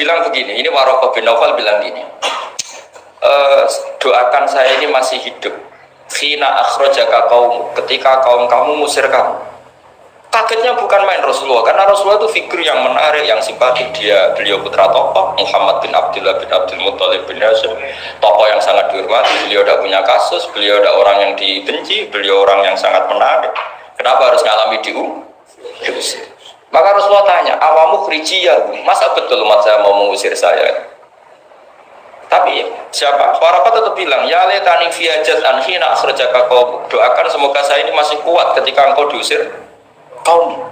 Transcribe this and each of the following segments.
bilang begini, ini Waraqah bin Naufal bilang gini, doakan saya ini masih hidup. Khina akhrajaka kaum, ketika kaum kamu musir kamu. Kagetnya bukan main Rasulullah, karena Rasulullah itu figur yang menarik, yang simpatik. Beliau putra tokoh, Muhammad bin Abdullah bin Abdul Muttalib bin Hashim, tokoh yang sangat dihormati. Beliau tidak punya kasus, beliau tidak orang yang dibenci, beliau orang yang sangat menarik. Kenapa harus ngalami diusir? Maka Rasulullah tanya, awamu khrijiyah, masa betul umat saya mau mengusir saya? Tapi siapa? Waraqah tetap bilang, ya laitani fi hajatan hina akhrajaka qaum. Doakan semoga saya ini masih kuat ketika engkau diusir kaum.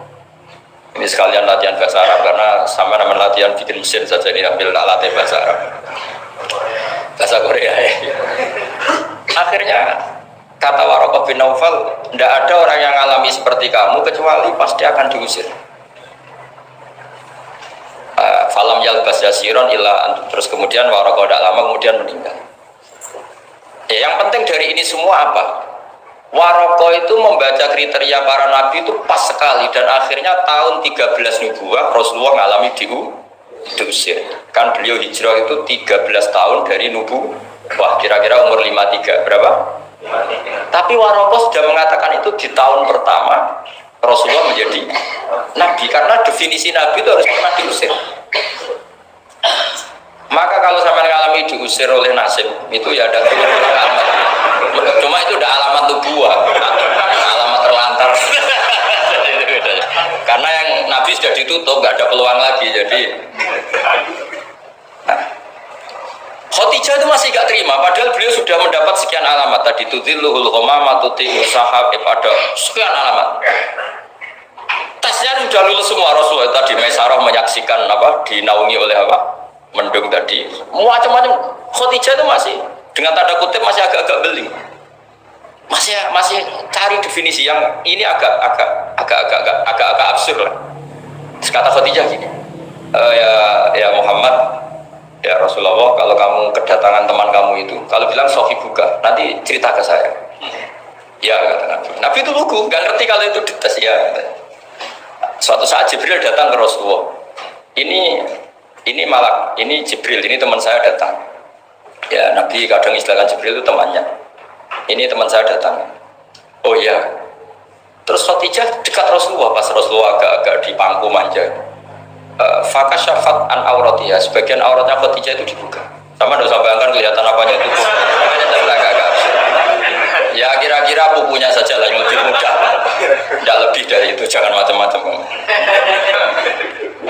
Ini sekalian latihan bahasa Arab, karena sama nama latihan bikin mesin saja ini ambil latih bahasa Arab, bahasa Korea ya. Akhirnya kata Waraqah bin Naufal, tidak ada orang yang alami seperti kamu kecuali pasti akan diusir. Falam yalbas yasiron illa, terus kemudian Waraqah tidak lama kemudian meninggal. Ya, yang penting dari ini semua apa? Waraqah itu membaca kriteria para nabi itu pas sekali, dan akhirnya tahun 13 nubuwah Rasulullah mengalami diusir. Kan beliau hijrah itu 13 tahun dari nubuwah, kira-kira umur 53 berapa? 53. Tapi Waraqah sudah mengatakan itu di tahun pertama Rasulullah menjadi nabi, karena definisi nabi itu harus pernah diusir. Maka kalau sampai mengalami diusir oleh nasib itu ya ada alamat. Cuma itu udah alamat nubuwah, alamat terlantar. Karena yang nabi sudah ditutup, nggak ada peluang lagi. Jadi Khadijah itu masih gak terima, padahal beliau sudah mendapat sekian alamat. Tadi tudhilluhul ghamamah tuti sahab, ada sekian alamat. Tesnya sudah lulus semua. Rasulullah tadi Maisarah menyaksikan apa, dinaungi oleh apa, mendung tadi, macam-macam. Khadijah itu masih dengan tanda kutip masih agak-agak beling, masih cari definisi yang ini agak absurd lah. Kata Khadijah gini, ya Muhammad, ya Rasulullah, kalau kamu kedatangan teman kamu itu, kalau bilang sohibuka, nanti cerita ke saya. Ya kata Nabi. Nabi itu lugu, nggak ngerti kalau itu dites ya. Suatu saat Jibril datang ke Rasulullah. Ini malak, ini Jibril, ini teman saya datang. Ya Nabi kadang istilahkan Jibril itu temannya. Ini teman saya datang. Oh iya. Terus Khadijah dekat Rasulullah, pas Rasulullah agak-agak di pangku manja. Fakasyafat an auratiha, sebagian auratnya Khadijah itu dibuka. Sama enggak usah bayangkan kelihatan apanya itu. Ya kira-kira pupunya saja lah yang lebih mudah. Tidak lebih dari itu, jangan macam-macam.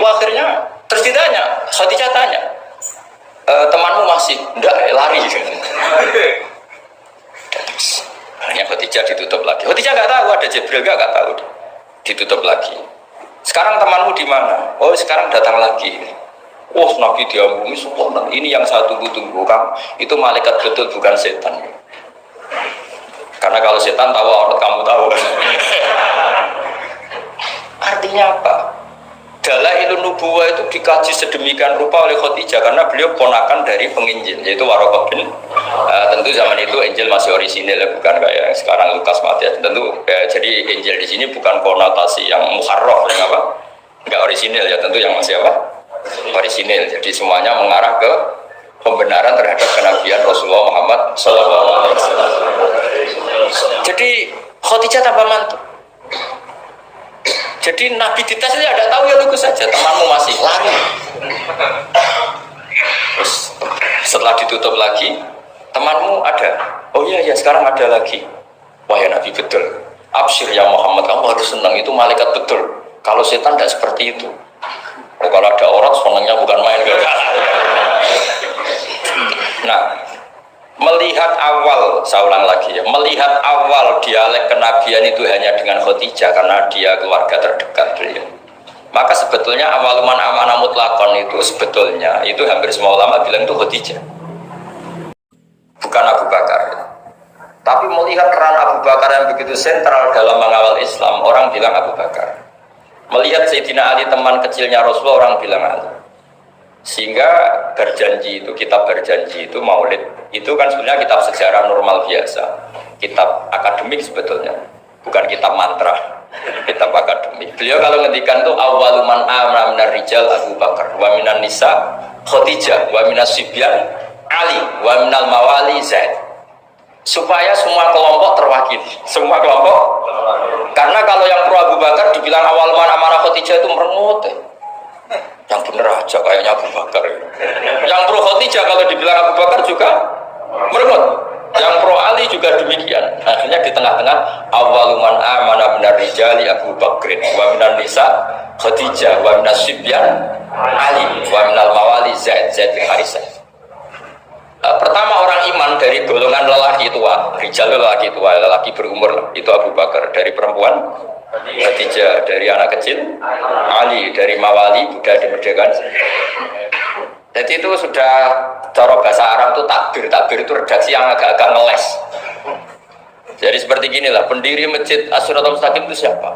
Akhirnya terus ditanya, Khadijah tanya, temanmu masih? Enggak, lari. Akhirnya Khadijah ditutup lagi. Khadijah nggak tahu ada Jibril, nggak tahu. Ditutup lagi. Sekarang temanmu di mana? Oh sekarang datang lagi. Oh Nabi diambungi sempurna. Ini yang saya tunggu-tunggu, kamu itu malaikat betul, bukan setan. Karena kalau setan tahu aurat kamu tahu. Artinya apa? Dalailun nubuwah itu dikaji sedemikian rupa oleh Khadijah karena beliau ponakan dari penginjil, yaitu Waraqah bin. Tentu zaman itu Injil masih orisinil, bukan kayak sekarang Lukas Matius. Tentu jadi Injil di sini bukan konotasi yang muharraf, yang apa? Enggak orisinil ya, tentu yang masih apa? Orisinil. Jadi semuanya mengarah ke pembenaran terhadap kenabian Rasulullah Muhammad SAW. Jadi Khadijah tambah mantap. Jadi Nabi dites dia tidak tahu, ya lugu saja, temanmu masih lari. Terus setelah ditutup lagi, temanmu ada. Oh iya ya sekarang ada lagi. Wah ya Nabi betul. Absyir ya Muhammad, kamu harus senang, itu malaikat betul. Kalau setan tidak seperti itu. Oh, kalau ada orang senangnya bukan main. Nah, melihat awal, saya ulang lagi ya, melihat awal dialek kenabian itu hanya dengan Khadijah karena dia keluarga terdekat beliau. Maka sebetulnya awaluman amanah mutlakon itu sebetulnya itu hampir semua ulama bilang itu Khadijah, bukan Abu Bakar. Tapi melihat peran Abu Bakar yang begitu sentral dalam mengawal Islam, orang bilang Abu Bakar. Melihat Sayyidina Ali teman kecilnya Rasulullah, orang bilang Ali. Sehingga berjanji itu, kitab berjanji itu, maulid itu kan sebenarnya kitab sejarah normal biasa, kitab akademik sebetulnya, bukan kitab mantra, kitab akademik. Beliau kalau ngendikan tuh awaluman amna minar rijal Abu Bakar wa minan nisa Khadijah, wa minas sibyan Ali, wa minal mawali Zaid. Supaya semua kelompok terwakili, semua kelompok. Karena kalau yang pro Abu Bakar dibilang awal mana amarah Khadijah itu merengut. Yang bener aja kayaknya Abu Bakar. Yang pro Khadijah kalau dibilang Abu Bakar juga merengut. Yang pro Ali juga demikian. Akhirnya di tengah-tengah awaluman amana benar rijali Abu Bakrin, wa minan nisa Khadijah, wa minas sibyan Ali, wa minal mawali Zaid bin Harithah. Pertama orang iman dari golongan lelaki tua, rijal lelaki tua, lelaki berumur itu Abu Bakar. Dari perempuan Khadijah, dari anak kecil Ali, dari mawali budak dimerdekakan. Jadi itu sudah cara bahasa Arab itu takbir itu redaksi yang agak-agak ngeles. Jadi seperti ginilah, pendiri masjid As-Siratal Mustaqim itu siapa?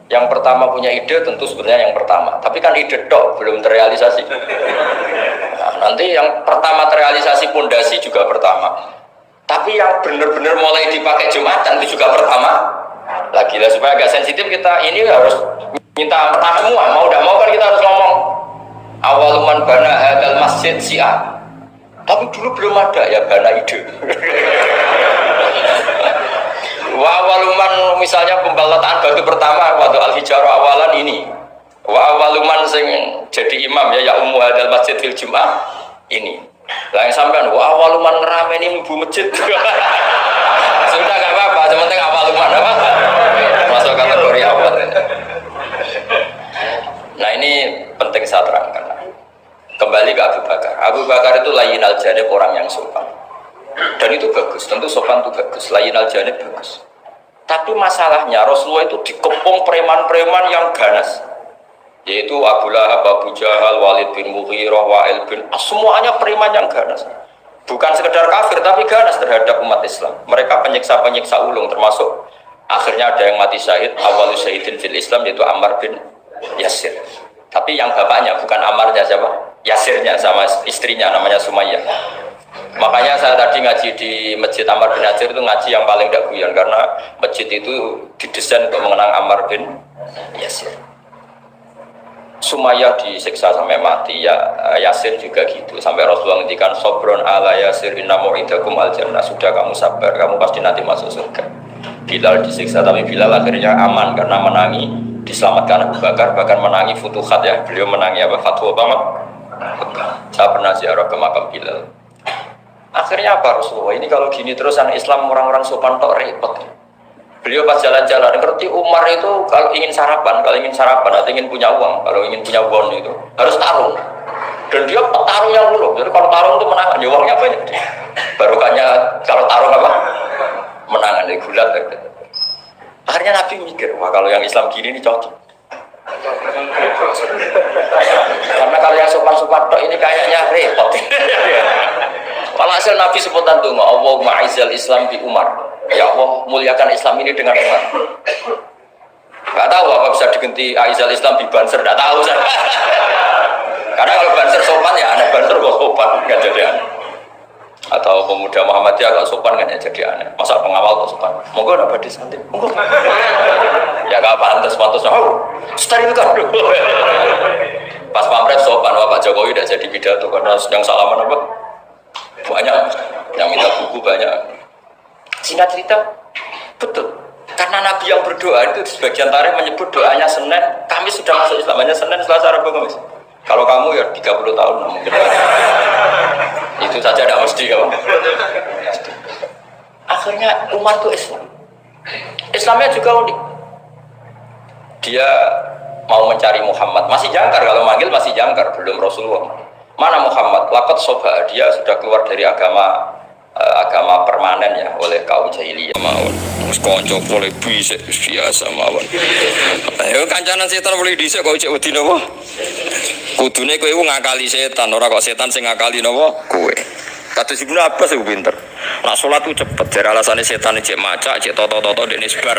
Yang pertama punya ide tentu sebenarnya yang pertama, tapi kan ide tok belum terrealisasi. Nah, nanti yang pertama terrealisasi pondasi juga pertama, tapi yang benar-benar mulai dipakai Jumatan itu juga pertama lagi lah. Supaya agak sensitif kita ini harus minta semua, mau tidak mau kan kita harus ngomong awaluman bana hadal masjid Syiah, tapi dulu belum ada ya bana ide. Wa awaluman misalnya pembalataan batu pertama waktu al-hijarah awalan ini. Wa awaluman sing jadi imam ya ummu hadal masjid fil jum'ah ini. Lah yang sampean wa awaluman ngerameni mlebu masjid. Sudah enggak apa-apa, yang penting awaluman apa? Masuk kategori awal. Nah, ini penting saya terangkan. Kembali ke Abu Bakar. Abu Bakar itu layinal janib, orang yang sopan. Dan itu bagus, tentu sopan itu bagus, layinal janib bagus. Tapi masalahnya Rasulullah itu dikepung preman-preman yang ganas, yaitu Abu Lahab, Abu Jahal, Walid bin Mughirah, Wa'il bin As, semuanya preman yang ganas. Bukan sekedar kafir, tapi ganas terhadap umat Islam. Mereka penyiksa-penyiksa ulung, termasuk akhirnya ada yang mati syahid, awal syahidin fil Islam, yaitu Ammar bin Yasir. Tapi yang bapaknya, bukan Ammarnya siapa? Yasirnya sama istrinya, namanya Sumayyah. Makanya saya tadi ngaji di Masjid Ammar bin Yasir itu ngaji yang paling tidak guyon, karena masjid itu didesain untuk mengenang Ammar bin Yasir. Sumayyah disiksa sampai mati, ya Yasir juga gitu, sampai Rasulullah ngendikan sobron ala Yasir inna mu'idakum al jannah, sudah kamu sabar, kamu pasti nanti masuk surga. Bilal disiksa, tapi Bilal akhirnya aman karena menangi, diselamatkan Abu Bakar, bahkan menangi futuhat ya, beliau menangi apa, fatwa banget. Saya pernah ziarah ke makam Bilal. Akhirnya apa Rasulullah ini kalau gini terus anak Islam orang-orang sopan tok repot. Beliau pas jalan-jalan ngerti Umar itu kalau ingin sarapan atau ingin punya uang, kalau ingin punya bon itu harus tarung. Dan dia petarung yang buruk. Jadi kalau tarung itu menangan, ya uangnya banyak. Barokahnya kalau tarung apa? Menangan dari gulat. Akhirnya Nabi mikir, wah kalau yang Islam gini ini cocok. Karena kalau yang sopan-sopan tok ini kayaknya repot. Walhasil Nabi sebutan tuh, Allahumma aizal Islam bi Umar. Ya Allah, muliakan Islam ini dengan Umar. Gak tahu apa bisa diganti aizal Islam bi Banser, gak tahu saya. Karena kalau Banser sopan ya aneh, Banser kok sopan, gak jadi aneh. Atau pemuda Muhammadiyah agak sopan kan ya jadi aneh. Masa pengawal kok sopan? Monggo ada badai santai. Monggo. Ya gak pantas. Oh, sterilkan dulu. Pas Pampres sopan, Pak Jokowi udah jadi pidato karena sedang salaman apa? Banyak yang minta buku banyak. Singkat cerita, betul. Karena Nabi yang berdoa itu di sebagian tarikh menyebut doanya Senin, Kamis sudah masuk Islam, hanya Senin, Selasa, Rabu, Kamis. Kalau kamu ya 30 tahun mungkin. Itu saja tidak mesti ya. Akhirnya Umar itu Islam. Islamnya juga unik. Dia mau mencari Muhammad, masih jangkar, kalau manggil masih jangkar, belum Rasulullah. Mana Muhammad? Laqad soba, dia sudah keluar dari agama permanen ya oleh kaum jahiliyah. Mawon, mus konco boleh bisik biasa mawon. Ayo kancanan setan boleh dhisik kok cek wedi napa? Kudune kowe ngakali setan, ora kok setan sing ngakali napa? Kowe. Kados Ibnu Abbas iku pinter. Nak salat ku cepet, jare alasane setan cek macak, cek toto-toto dene sebar.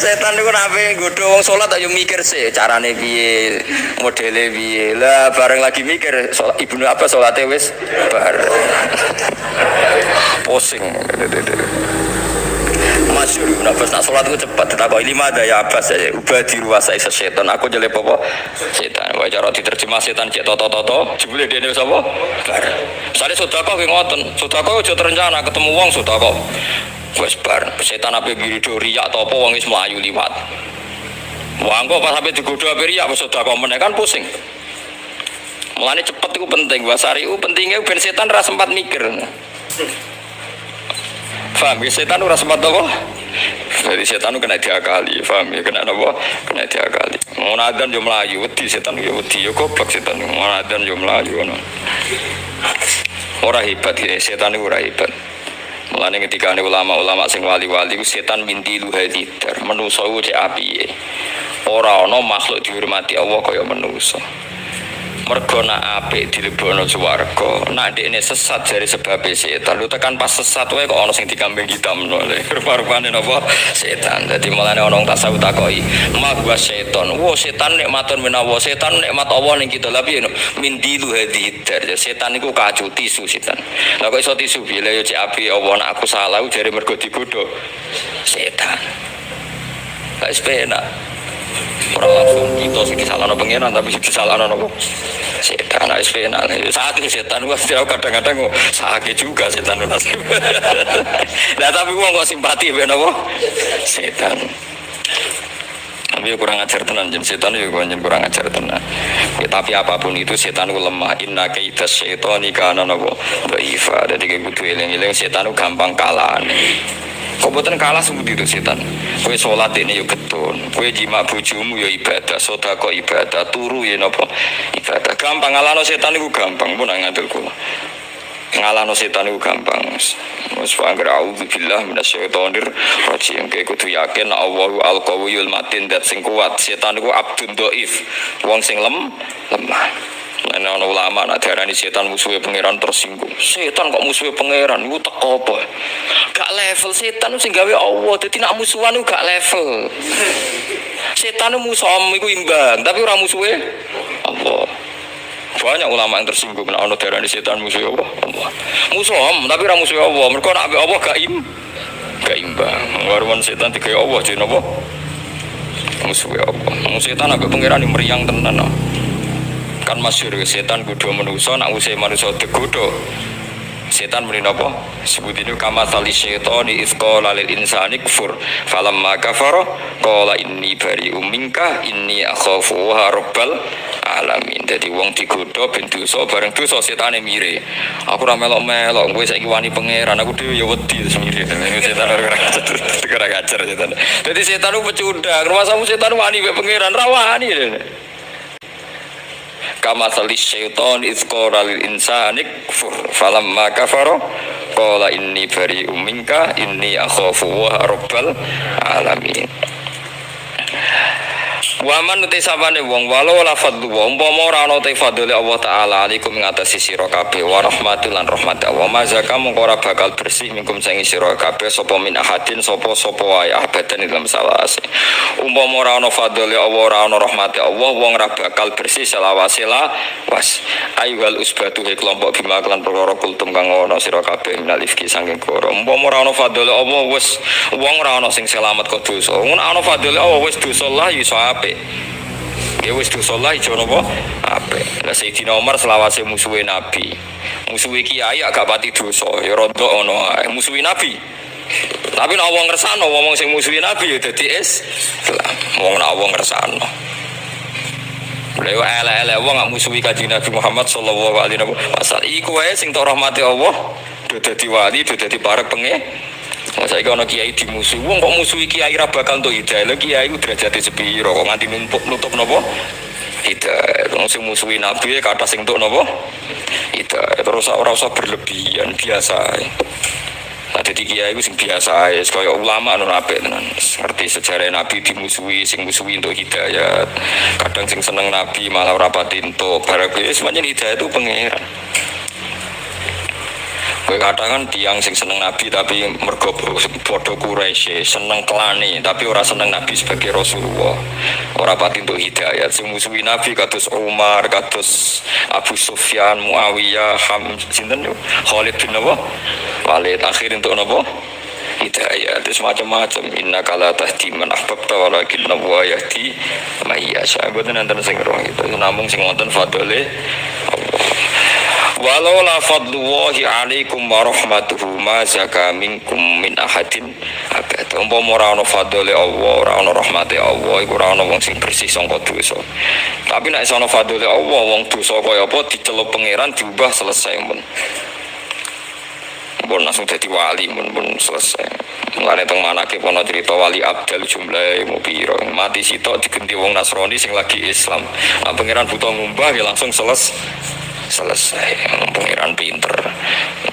Setan niku nape nggodho wong salat ayo mikir sih carane piye, modele piye. Lah bareng lagi mikir Ibnu Abbas salate wis bar. Pusing. Masyur, nak sholat itu cepat. Tetapi lima ada ya Abbas ya. Ubah diruasai sesetan. Aku jelek apa? Setan. Wajah roti terjemah setan cek toto. Jebule dia ini apa? Bar. Misalnya sodako yang ngoten. Sodako udah terencana ketemu wong sodako. Wes bar. Setan apa giri riak atau apa wong is melayu liwat. Wong kok pas sampai digoda apa riak sodako meneh kan pusing. Mulane cepet itu penting. Wasari itu pentingnya ben setan ra sempat mikir. Paham ya, setan ora sempat apa? Jadi setan kena diakali, paham ya, kena apa? Kena diakali. Mau adzan yo mlayu, wedi setan yo wedi, yo goblok setan. Mau adzan yo mlayu ngono. Ora hebat ya, setan ora hebat. Mulane ketika ulama-ulama sing wali-wali ku setan minti luhadidar, manusa ku cek apike. Ora ana makhluk dihormati Allah kaya manusa. Mergo nak apik dilebono swarga, nak ndekne sesat dari sebab setan. Lu tekan pas sesat wae kok ana sing dikambing hitamno lho. Rupa-rupane napa setan. Dadi mulane ana wong tasawuf takoki, "Ma gua setan." Wo setan nikmatun menawa setan nikmat Allah ning kita. Lah piye min dilu hadidar. Setan niku kacu tisu setan. Lah kok iso tisu piye? Lah yo cek apik Allah nak aku salah jare mergo digodho setan. Lah sepena. Orang langsung kita sih disalahkan pengiran tapi disalahkan apa? Setan, SPN, sakit setan. Gua kadang-kadang sakit juga setan nasib. Nah tapi gua nggak simpati ben apa? Setan. Tapi kurang ajar tenan jem setan juga kurang ajar tenan. Ya, tapi apapun itu setan itu lemah. Inna kaita syaitani kana napa dhaifa. Dadi kudu eling-eling setan itu gampang kalah. Kok boten kalah sembudi itu setan. Kowe salat ini yo getun, kowe jima bojomu yo ibadah, sedekah ibadah, turu yo napa ibadah. Gampang ngalahno setan iku gampang, pun ngatur kula. Ngalahno setan iku gampang. Wis anggere auzubillah minasyaitonir rajim. Kowe kudu yakin Allahu al-qawiyul matin dat sing kuat. Setan iku abdun dhaif, wong sing lemah. Ana ulama nak diarani setan musuhe pangeran tersinggung. Setan kok musuhe pangeran iku teko apa? Gak level setan sing gawe Allah. Dadi nak musuhan iku gak level. Setan musuham iku imbang, tapi ora musuhe Allah. Banyak ulama yang tersinggung nek ana diarani setan musuhe Allah. Musuham tapi ora musuhe Allah. Mergo nek Allah gak imbang. Warman setan digawe Allah jenenge apa? Musuhe Allah. Setan ambek pangeran meriang tenan. Kan masyhur setan kudu manusa nak usih manusa digodho setan muni napa sebut ini kama tali syaitani isqala lil insani kufur falamma kafara qala inni bari'um minka inni akhafu wa rabbal alamin. Dadi wong digodho ben dosa bareng dosa setane mire aku ora melok-melok kowe saiki wani pangeran aku dhewe ya wedi semire setan ora ngajar setan. Dadi setan ku pecundang rumah samu setan wani mek pangeran ra wani. Kama salis syaitan izqara lil insani kufur falamma kafara qala inni bari'um minka inni akhafu wa rabbal alamin. Wa man tisabane wong walau la fadlu wa umpama ora ana te fadhole Allah taala alaikum ing atase sira kabeh wa rahmatul lan rahmat wa ma zakam ora bakal bersih minkum sing sira kabeh sapa min ahadin sapa wae abadan dalam salawase. Umpama ora ana fadhole Allah ora ana rahmate Allah wong ora bakal bersih selawase was ayyuhal usbatu kelompok bima lan perkara kultum kang ana sira kabeh minalifki saking koro. Umpama ora ana fadhole Allah wis wong ora ana sing selamat kok dosa. Mun ana fadhole Allah wis dosa lah iso apik. Ya wis dosa lah ijo napa apik. Lah Sayyidina Umar selawase musuhe Nabi. Musuhe kiai agak pati dosa, ya rontok ngono ae. Musuhe Nabi. Tapi nek wong ngersano wong sing musuhe Nabi ya dadi Islam. Wong nek wong ngersano. Lha elek-elek wong gak musuhi Kanjeng Nabi Muhammad sallallahu alaihi wasallam. Iku wae sing tok rahmate Allah do dadi wali, do dadi parek saiki ana kiai dimusuhi. Wong kok musuhi kiai ra bakal entuk hidayah. Lha kiai ku derajate sepiro kok nganti nutup napa? Hidayah. Wong sing musuhi nabi kathah sing entuk napa? Hidayah. Terus ora usah berlebihan, biasa ae. Nah, dadi kiai ku sing biasa ae, kaya ulama anu apik tenan. Ngerti sejarah nabi dimusuhi, sing musuhi entuk hidayah. Kadang sing seneng nabi malah ora pati entuk. Barang wis pancen hidayah itu pangeran. Kowe katakan tiang sing seneng Nabi tapi mergo padha Quraisy, seneng kelane tapi ora seneng Nabi sebagai Rasulullah. Ora pati untuk hidayat. Sing musuhi Nabi kados Umar, kados Abu Sufyan, Muawiyah, sinten yo? Khalid bin Walid akhir untuk napa? hidayah terus macam-macam inna kala tahdi man ahbabta walakin Allah yahdi may yasha boten enten sing roh itu namung sing wonten fadhole Allah walau la fadlullahi alaikum wa rahmatuhu ma zaka minkum min ahadin abad umpama ora ana fadhole Allah ora ana rahmate Allah iku ora ana wong sing bersih sangka dosa tapi nek ana fadhole Allah wong dosa kaya apa dicelup pangeran diubah selesai mun pun langsung jadi wali pun selesai. Mulane teng manake ana cerita wali abdal jumlahe mau piro mati sitok digenti wong Nasrani sing lagi Islam. Nah, pangeran buta ngumbah ya langsung selesai. Pangeran pinter.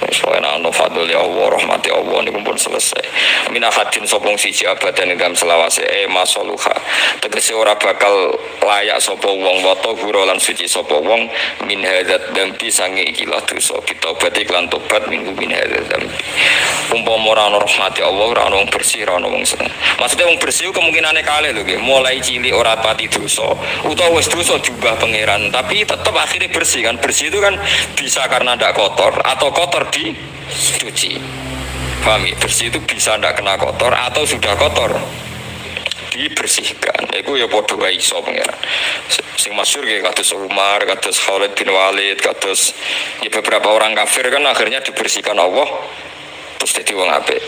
Soalnya ana fadhol ya Allah rahmati Allah niku pun selesai. Min ahadin sopong siji abadan dalam selawase masaluha. Tegese ora bakal layak sapa wong wata guru lan suci sapa wong min hadzat dambi sange ikilah dosa kita berarti lan tobat minggu min hadzat dambi. Umpama ora ana rahmati Allah ora ana wong bersih ora ana wong seneng. Maksudnya wong bersih kemungkinane kalih lho nggih. Mulai cilik ora pati dosa utawa wis dosa diubah pangeran tapi tetap akhirnya bersih kan. Bersih itu kan bisa karena ndak kotor atau kotor dicuci. Paham ya? Bersih itu bisa ndak kena kotor atau sudah kotor dibersihkan. Iku ya padha wae iso pangeran. Sing masyhur ya kados Umar, kados Khalid bin Walid, kados ya beberapa orang kafir kan akhirnya dibersihkan Allah terus jadi wong apik.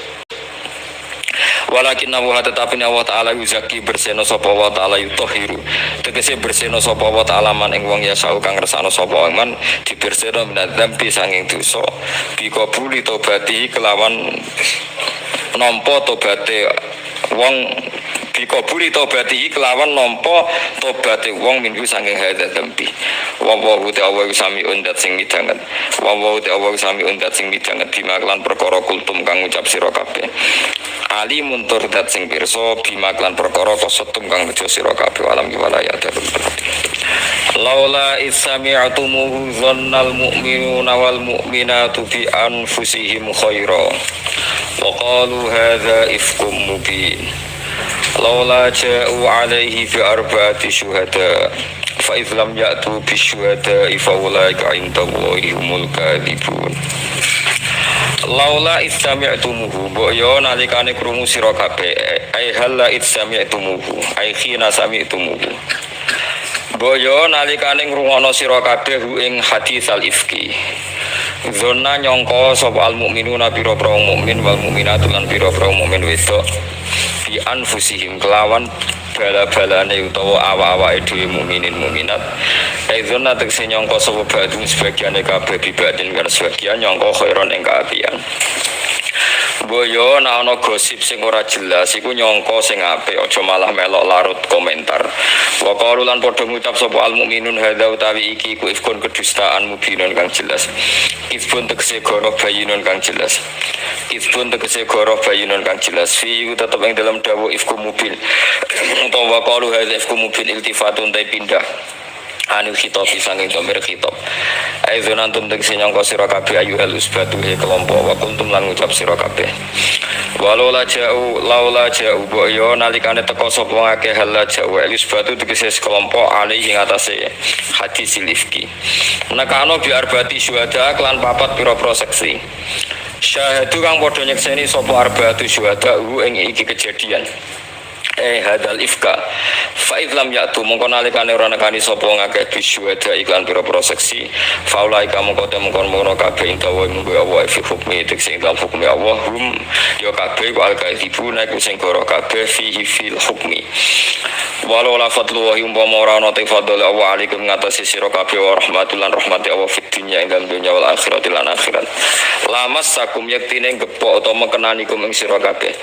Walakin Allah tetapi Allah Ta'ala yuzaki berseno sapa wa Ta'ala yutahhiru tegese berseno sapa wa Ta'ala man ing wong ya sau kang resano sapa man diberseno minadzambi sanging dosa bikabuli tobati kelawan nampa tobate wong bikabuli tobati kelawan nampa tobate wong minggu sanging hadza dambi wa ta'ala sami undat sing midanget wa ta'ala sami undat sing midanget bima lan perkara kultum kang ngucap sira kabeh alimun tur dat sing pirsa bima lan perkara kosetum kang nejo sira kabeh alam wilayah dalem laula isami'tumuhu dhannal mu'minuna wal mu'minatu bi anfusihim khaira wa qalu hadza ifkum mubin laula ja'u alaihi fi arba'ati syuhada fa idh lam ya'tu bi syuhada fa ulaika indallahi humul kadhibun laula istami'tumuhu boyo nalikane krungu sira kabeh ai halla istami'tumuhu ai khina sami'tumuhu boyo nalikane ngrungokno sira kabeh ing haditsal ifki zona nyangka sapa al mukminuna pira-pira mukmin wal mukminatu lan pira-pira mukmin wedok bi anfusihim kelawan bala-balane utawa awak-awake dhewe mukminin mukminat aizuna tegese nyangka sapa badung sebagiane kabeh bibadin kan sebagian nyangka khairon ing kaapian boyo ana gosip sing ora jelas iku nyangka sing apik aja malah melok larut komentar wa qalu lan padha ngucap sapa al mukminun hadza utawi iki ku ifkun kedustaan mubinun kang jelas ifkun tegese goroh bayinun kang jelas ifkun tegese goroh bayinun kang jelas fi tetep ing dalam dawuh ifku mubin utawa qalu hadza ifku mubin iltifatun ta pindah anu khitab sanging domir khitab aizun antum tegese nyangka sira kabeh ayyuhal usbatu he kelompok wa kuntum lan ngucap sira kabeh laula ja'u boyo nalikane teka sapa ngakeh hal ja'u usbatu tegese kelompok alih ing atase hadis silifki nakano bi arbati syuhada lan papat pira-pira seksi syahadu kang padha nyekseni sapa arbatu syuhada ing iki kejadian hadal ifka fa idlam ya'tu mongko nalikane ora nekani sapa ngakeh bisyuhada iklan pira-pira seksi faulaika mongko temungkon kabeh intawa munggo Allah fi hukmi sing dalam hukmi Allah hum ya kabeh wa al-kaithibuna iku sing goro kabeh fihi fil hukmi walau la fadlullahi umpama ora ana te fadl Allah alaikum ngatasi sira kabeh wa rahmatullahi rahmati Allah fid dunya ing dalem dunya wal akhirati lan akhirat lamas sakum yektine gepok utawa mekenanikum ing sira kabeh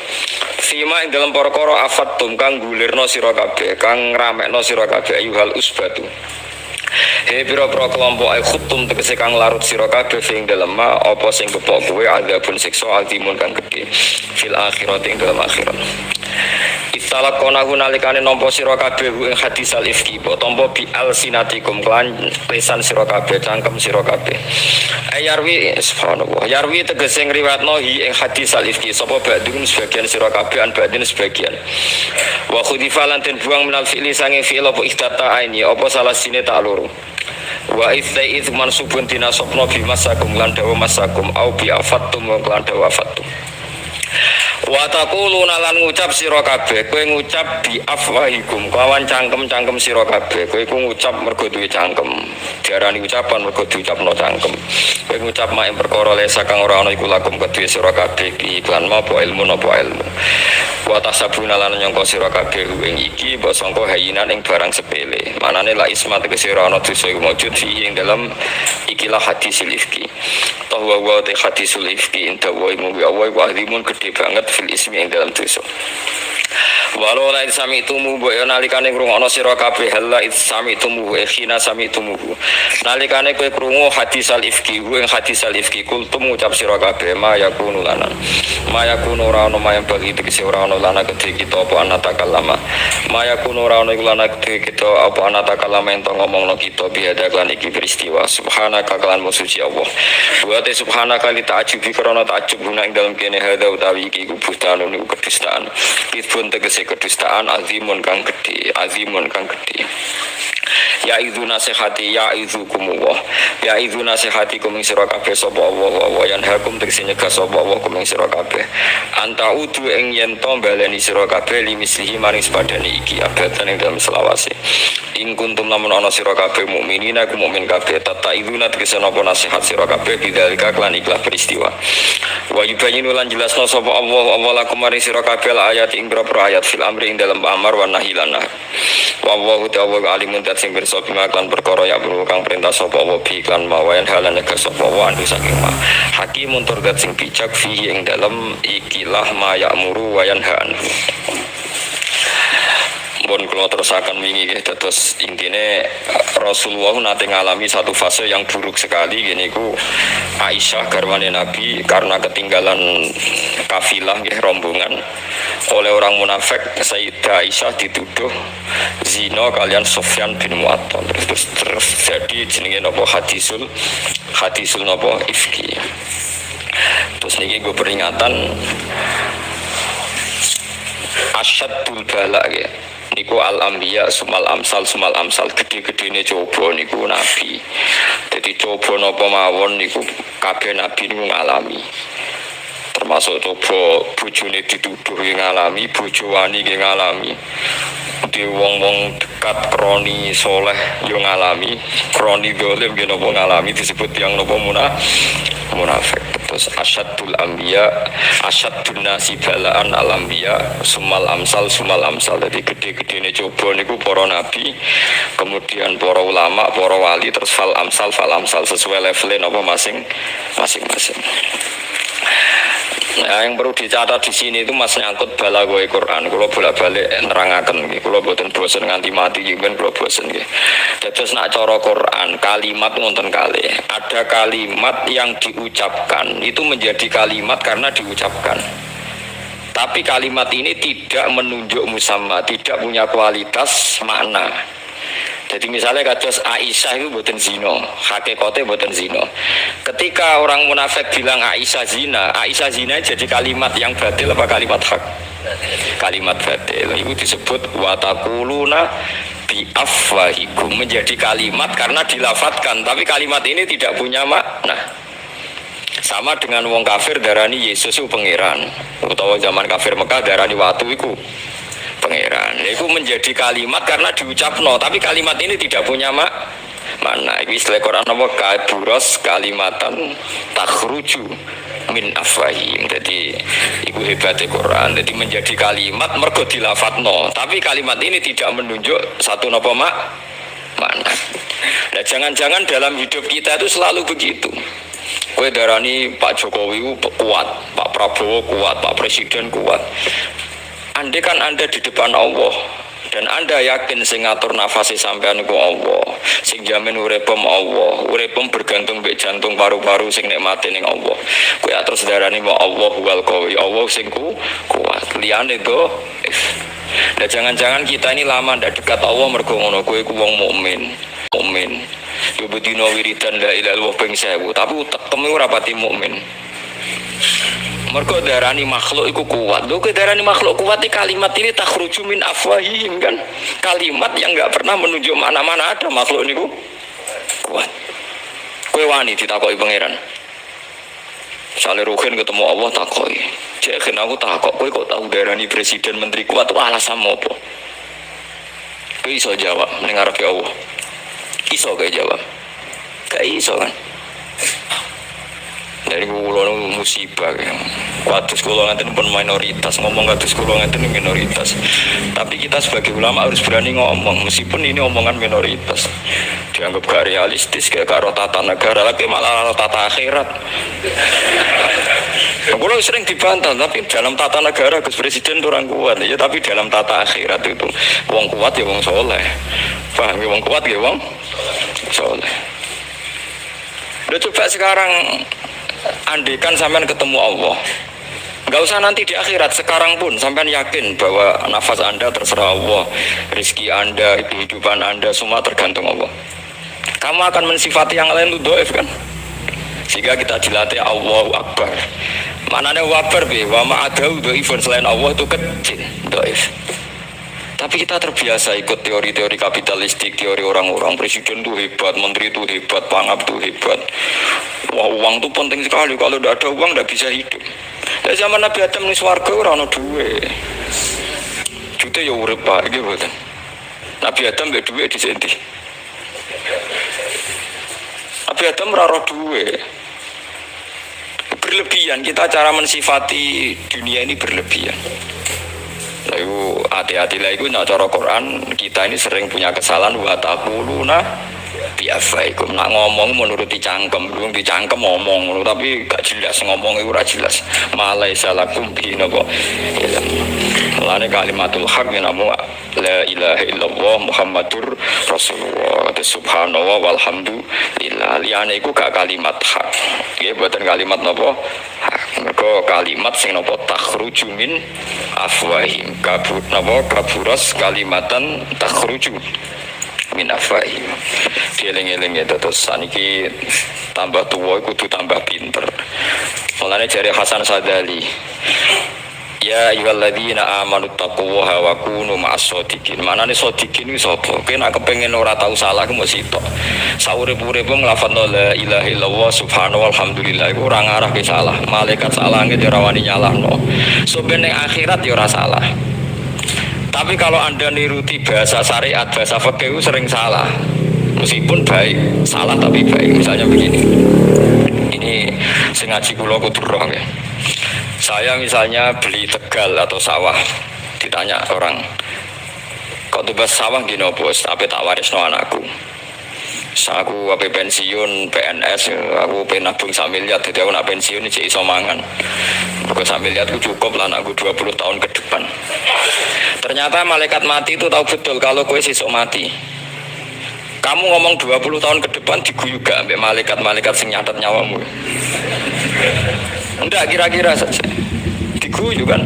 fima ing dalem perkara afattum kang gulirno sira kabeh kang ngramekno sira kabeh ayuhal usbatu he pira-pira kelompok ay khutum tegese kang larut sira kabeh sing dalem apa sing kepok kowe adabun siksa altimun kang gedhe fil akhirat ing dalem akhirat italak konahu nalikane nampa sira kabeh ing hadisal ifki po tampa bi alsinatikum klan lisan sira kabeh cangkem sira kabeh ayarwi subhanallah yarwi tegese ngriwatno hi ing hadisal ifki sapa badung sebagian sira kabeh an badin sebagian wa khudifalan den buang minal fi'li sange fi'il apa ihtata aini apa salah sine tak loro wa idzaiz mansubun dinasabna bi masakum lan dawa masakum au bi afattum lan dawa afattum Wa taquluna lan ngucap sira kabeh, kowe ngucap bi afwahikum, kawan cangkem-cangkem sira kabeh. Kowe iku ngucap mergo duwe cangkem. Diarani ucapan mergo diucapno cangkem. Kowe ngucap mak ing perkara lesa kang ora ana iku lakum kedue sira kabeh iklan apa ilmu napa ilmu. Wa tasabuna lan nyangka sira kabeh ing iki mbok sangka hayinan ing barang sepele. Manane la isma tegese ora ana dosa iku maujud fi ing dalam ikilah hadisil ifki. Tahwa wa te hadisul ifki inta wa imu wa alimun gede banget fil ismi yang dalam dosa. Walau la sami tumu boyo nalikane ngrungokno sira kabeh halla sami tumu khina sami tumu nalikane kowe krungu hadis al ifki ing hadis al ifki kultum ngucap sira kabeh ma yakunu lana ora ono mayang bagi tegese ora ono lana kedhe kita apa anatakallama ma yakunu ora ono iku lana kedhe kita apa anatakallama ento ngomongno kita biada kan iki peristiwa subhanaka kalan musuci Allah wa ta subhanaka li ta'ajubi karena ta'ajub guna ing dalem kene hadza utawi iki kubutan niku kedustaan pun tegese kedustaan azimun kang gede ya idzu nasihati ya idzukumullah ya idzu nasihati kum sira kabeh sapa Allah wa yanhakum tegese nyegah sapa Allah kum sira kabeh anta udu ing yen to baleni sira kabeh limislihi maring sepadane iki abatan ing dalam selawase ing kuntum lamun ana sira kabeh mukminina ku mukmin kabeh tata idzuna tegese napa nasihat sira kabeh bidzalika lan ikhlas peristiwa wa yubayyinu lan jelasna sapa Allah lakum maring sira kabeh ayat ing ayat fil amri ing dalam amar wa nahi lan wa Allahu ta'ala alimun sing pirsa bimaklan perkara ya perlu kang perintah sapa wa bi iklan mawayan halan nek sapa wa andu saking ma hakimun tur sing bijak fihi ing dalam ikilah ma ya'muru wa yanha anhu. Pun kalau terusakan wingi terus intine Rasulullah nanti ngalami satu fase yang buruk sekali gini ku Aisyah garwane Nabi karena ketinggalan kafilah rombongan oleh orang munafik Sayyidah Aisyah dituduh zina kalian Sufyan bin Mu'attal terus jadi jenenge napa hadisul napa ifki. Terus niki gue peringatan asyadul bala ya niku al anbiya sumal amsal gede-gedene coba niku nabi. Jadi coba napa mawon niku kabeh nabi niku ngalami. Termasuk coba bojone dituduh ngalami, bojo wani ngalami. Di wong-wong dekat kroni soleh yo ngalami, kroni dolim yo napa ngalami disebut yang napa munafik. Terus asyadul anbiya asyadun nasi balaan al anbiya sumal amsal. Jadi gede-gedene coba niku para nabi, kemudian para ulama, para wali, terus fal amsal sesuai levelnya napa masing-masing. Nah, yang perlu dicatat di sini itu mas nyangkut balaghah Quran. Kalau bolak-balik nerangaken nggih, kula boten bosen nganti mati nggih, ben kula bosen nggih. Dados nak cara Quran kalimat wonten kalih. Ada kalimat yang diucapkan itu menjadi kalimat karena diucapkan. Tapi kalimat ini tidak menunjuk musamma, tidak punya kualitas makna. Jadi misalnya kados Aisyah itu boten zina, hakikate boten zina. Ketika orang munafik bilang Aisyah zina jadi kalimat yang batil apa kalimat hak? Kalimat batil. Itu disebut wa taquluna bi afwahikum, menjadi kalimat karena dilafatkan, tapi kalimat ini tidak punya makna. Sama dengan wong kafir darani Yesus itu pangeran, utawa zaman kafir Mekah darani watu iku pangeran. Itu menjadi kalimat karena diucapno, tapi kalimat ini tidak punya makna. Iki istilah Quran apa kaburos kalimatan takhruju min afwahim. Jadi iku hebatnya Quran. Jadi menjadi kalimat mergo dilafatno, tapi kalimat ini tidak menunjuk satu napa makna. Nah, jangan-jangan dalam hidup kita itu selalu begitu. Kowe darani Pak Jokowi kuat, Pak Prabowo kuat, Pak Presiden kuat. Andai kan Anda di depan Allah dan Anda yakin sing ngatur nafasi sampean iku Allah, sing jamin uripem Allah, uripem bergantung mbek jantung paru-paru sing nikmati ning Allah. Kowe terus darani mau Allah wal qawi, Allah sing kuat. Liyane do. Nah, jangan-jangan kita ini lama ndak dekat Allah mergo ngono, kowe iku wong mukmin. Yo bedino wiridan la ilaha illallah ping 1000, tapi utekmu ora pati mukmin. Mergo darani makhluk iku kuat. Lho ke darani makhluk kuat iki kalimat ini takhruju min afwahihim kan. Kalimat yang enggak pernah menunjuk mana-mana ada makhluk niku kuat. Kowe wani ditakoki pangeran. Sale Ruhin ketemu Allah takoki. Cek aku takok kowe kok tahu darani presiden menteri kuat alasan apa? Kowe iso jawab ning ngarepe Allah. Iso kowe jawab. Gak iso kan. Dari kula musibah ya. Kados kula ngaten pun minoritas, ngomong kados kula ngaten minoritas. Tapi kita sebagai ulama harus berani ngomong meskipun ini omongan minoritas. Dianggap gak realistis, gak karo tata negara, tapi malah tata akhirat. Kula sering dibantah, tapi dalam tata negara Gus Presiden itu orang kuat ya, tapi dalam tata akhirat itu wong kuat ya wong soleh. Paham ya, wong kuat ya wong soleh. Udah coba sekarang andikan sampean ketemu Allah, nggak usah nanti di akhirat, sekarang pun sampean yakin bahwa nafas anda terserah Allah, rezeki anda, kehidupan anda semua tergantung Allah. Kamu akan mensifati yang lain itu doif kan? Sehingga kita dilatih Allahu Akbar. Maknanya wabar be, wa ma'adau doifun selain Allah itu kecil, doif. Tapi kita terbiasa ikut teori-teori kapitalistik, teori orang-orang presiden itu hebat, menteri itu hebat, pangap itu hebat. Wah, uang itu penting sekali. Kalau tidak ada uang tidak bisa hidup. Dari zaman Nabi Adam ini swarga orang ada duit. Juta ya urip pak, gitu kan. Nabi Adam gak duit di sini. Nabi Adam raro duit. Berlebihan, kita cara mensifati dunia ini berlebihan. Lalu hati-hati lah itu nak cara Quran kita ini sering punya kesalahan wa taquluna bi afaikum, nak ngomong menuruti cangkem, belum dicangkem ngomong tapi gak jelas ngomong itu ora jelas. Malaisa lakum bi napa ilm. Lane kalimatul haq namu la ilaha illallah Muhammadur Rasulullah. Subhanallah walhamdulillah. Liyane iku gak kalimat hak. Nggih boten kalimat napa hak. Mergo kalimat sing napa takhruju min afwahim. Kabut napa kaburas kalimatan takhruju min afwahim. Dieling-eling terus saniki tambah tuwa kudu tambah pinter. Mulane jare Hasan Sadali, ya ayyuhalladzina amanu taqullaha wa kunu ma'as-shodiqin. Manane shodiqin iki sapa? Kowe nek kepengin ora tau salah ku mesti tok. Saurip-urip nglafadzno la ilaha illallah subhanallah walhamdulillah iku ora ngarahke salah. Malaikat salangit ora wani nyalahno. Sampai ning akhirat ya ora salah. Tapi kalau Anda niruti bahasa syariat, bahasa fikih sering salah. Meskipun baik, salah tapi baik. Misalnya begini. Ini sing ngaji kula kudu roh ya. Saya misalnya beli tegal atau sawah, ditanya orang, kok tebas sawah gini bos, tapi tak warisno anakku. Aku apa pensiun PNS, aku penabung 1 miliar, jadi aku nak pensiun ini iso mangan. Bukan 1 miliar itu cukup lah anakku 20 tahun ke depan. Ternyata malaikat mati itu tahu betul kalau kowe sesuk mati. Kamu ngomong 20 tahun ke depan diguyu gak sampai malaikat-malaikat sing nyatet nyawamu. Enggak, kira-kira saja diguyu kan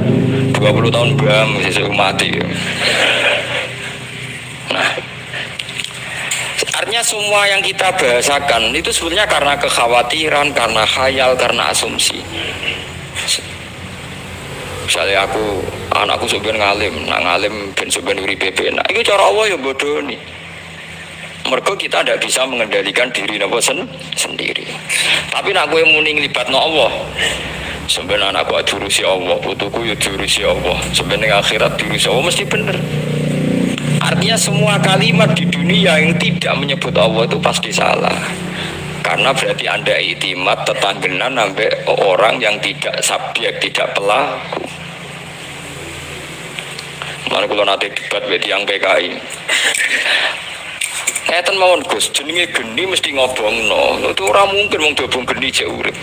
20 tahun bam sesuk mati. Nah, artinya semua yang kita bahasakan itu sebenarnya karena kekhawatiran, karena khayal, karena asumsi. Misalnya anakku sebenarnya ngalim ben sebenarnya uripe enak. Itu cara Allah ya bodoh nih. Mergo kita tidak bisa mengendalikan diri napa sendiri. Tapi nak kowe muni nglibatno Allah. Sebenarnya anakku diurusi Allah, putuku ya diurusi Allah. Sebenarnya akhirat diurusi Allah mesti bener. Artinya semua kalimat di dunia yang tidak menyebut Allah itu pasti salah. Karena berarti Anda iktimat tetanggenan sampai orang yang tidak subjek, tidak pelaku. Mana kalau nanti debat beti yang PKI. Ngeten mawon Gus, jenenge geni mesti ngobongno. Itu ora mungkin wong dobong geni jek urip.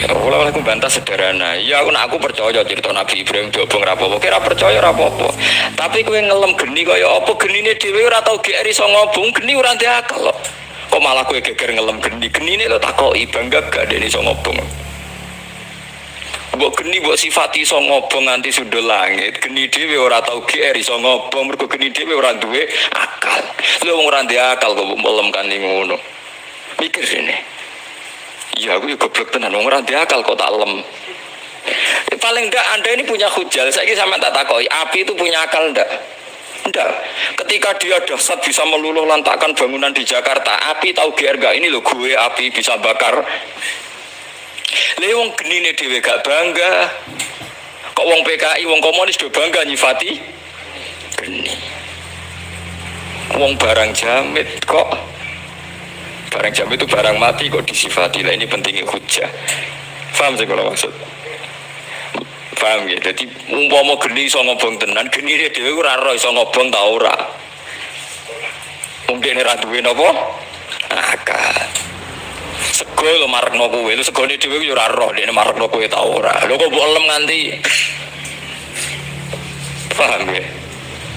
Ora aku bantah sederhana. Ya aku percaya cerita Nabi Ibrahim dobong ra apa-apa. Kira percaya ra apa-apa. Tapi kowe ngelem geni kaya apa genine dhewe ora tau GR iso ngobong, geni ora ndek akal kok. Kok malah kowe geger ngelem geni. Genine lho takoki bangga gak dene iso ngobong. Mbok geni mbok sifati iso ngobong nganti sundul langit. Geni dhewe ora tau GR iso ngobong, mergo geni dhewe ora duwe akal. Lho wong ora ndek akal kok mbok kan ngono. Mikir rene. Ya aku ya goblok tenan wong ora ndek akal kok tak lem. Paling enggak Anda ini punya hujal. Saiki sampean tak takoki, api itu punya akal enggak? Enggak. Ketika dia dahsyat bisa meluluh lantakkan bangunan di Jakarta, api tahu GR enggak? Ini loh gue api bisa bakar. Lha wong genine dhewe gak bangga. Kok wong PKI, wong komunis do bangga nyifati geni. Wong barang jamit kok. Barang jamit itu barang mati kok disifati. Lah ini pentingnya hujah. Paham sih kalau maksud? Paham ya? Jadi umpama geni iso ngobong tenan, genine dhewe ora ora iso ngobong ta ora. Mungkin ora duwe napa? Akal. Sego lho marekno kowe, lho segone dhewe yo ora roh dene marekno kowe ta ora. Lho kok mbok lem nganti paham ya?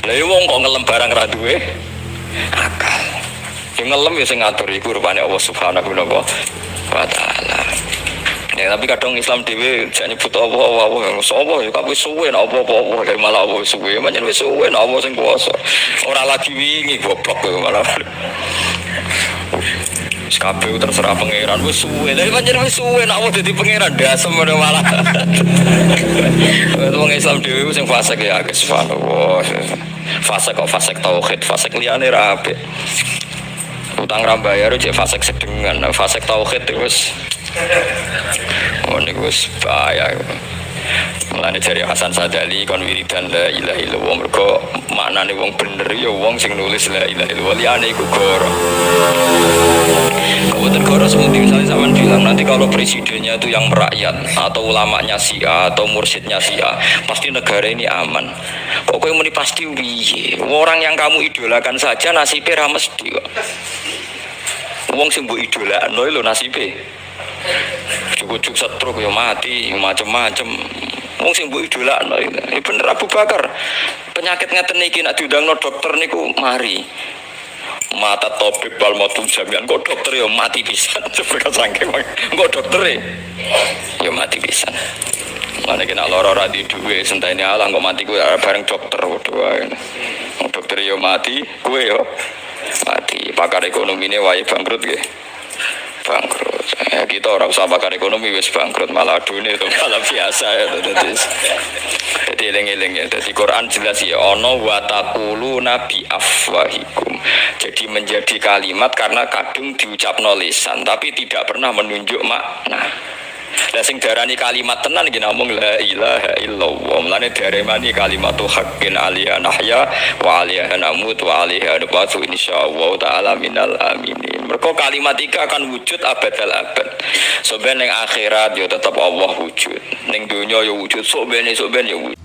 Lah yo wong kok ngelem barang ra duwe akal. Sing ngelem ya sing ngatur iku rupane Allah Subhanahu wa taala. Ya tapi kadang Islam dhewe jane nyebut Allah sapa ya kabeh suwe nek apa-apa kae malah apa suwe pancen wis suwe nek apa sing kuwasa. Ora lagi wingi goblok kowe malah. Kabeh terserah pangeran wis suwe. Tapi pancen wis suwe nek awak dadi pangeran dasem malah. Wong Islam dhewe sing fasik ya akeh subhanallah. Fasik kok fasik tauhid, fasik liyane ra apik. Utang ra bayar cek fasik sedengan, fasik tauhid wis. Oh niku wis bahaya. Mulane jari Hasan Sadali kon wiridan la ilaha illallah mergo maknane wong bener ya wong sing nulis la ilaha illallah liyane iku goro. Kabupaten Goro seperti misalnya zaman bilang nanti kalau presidennya itu yang merakyat atau ulamanya Syiah atau mursyidnya Syiah pasti negara ini aman. Kok kowe muni pasti piye? Orang yang kamu idolakan saja nasibnya ra mesti kok. Wong sing mbok idolakno lho nasibe. Cukup setruk ya mati, macam-macam. Wong sing mbok idolakno iki bener Abu Bakar. Penyakit ngeten iki nek diundangno dokter niku mari. Mata topik bal matung jamian kok dokter ya mati pisan seperti saking kok dokter ya mati pisan. Mane kena lara ora di duwe sentene Allah kok mati kuwi bareng dokter padha wae. Dokter ya mati, kowe ya mati. Pakar ekonomine wae bangkrut nggih. Bangkrut. Kita ora usah pakar ekonomi wis bangkrut malah adune itu malah biasa ya jadi eling-eling ya. Jadi Quran jelas ya ono wa taquluna bi afwahikum. Jadi menjadi kalimat karena kadung diucapno lisan tapi tidak pernah menunjuk makna. Lah sing darani kalimat tenan iki namung la ilaha illallah. Mulane daremani kalimatu haqqin aliyah nahya wa aliyah namut wa aliyah nabatu insyaallah taala minal aminin. Mergo kalimat iki akan wujud abadal abad. Sok ben ning akhirat ya tetep Allah wujud. Ning donya ya wujud, sok ben ya wujud.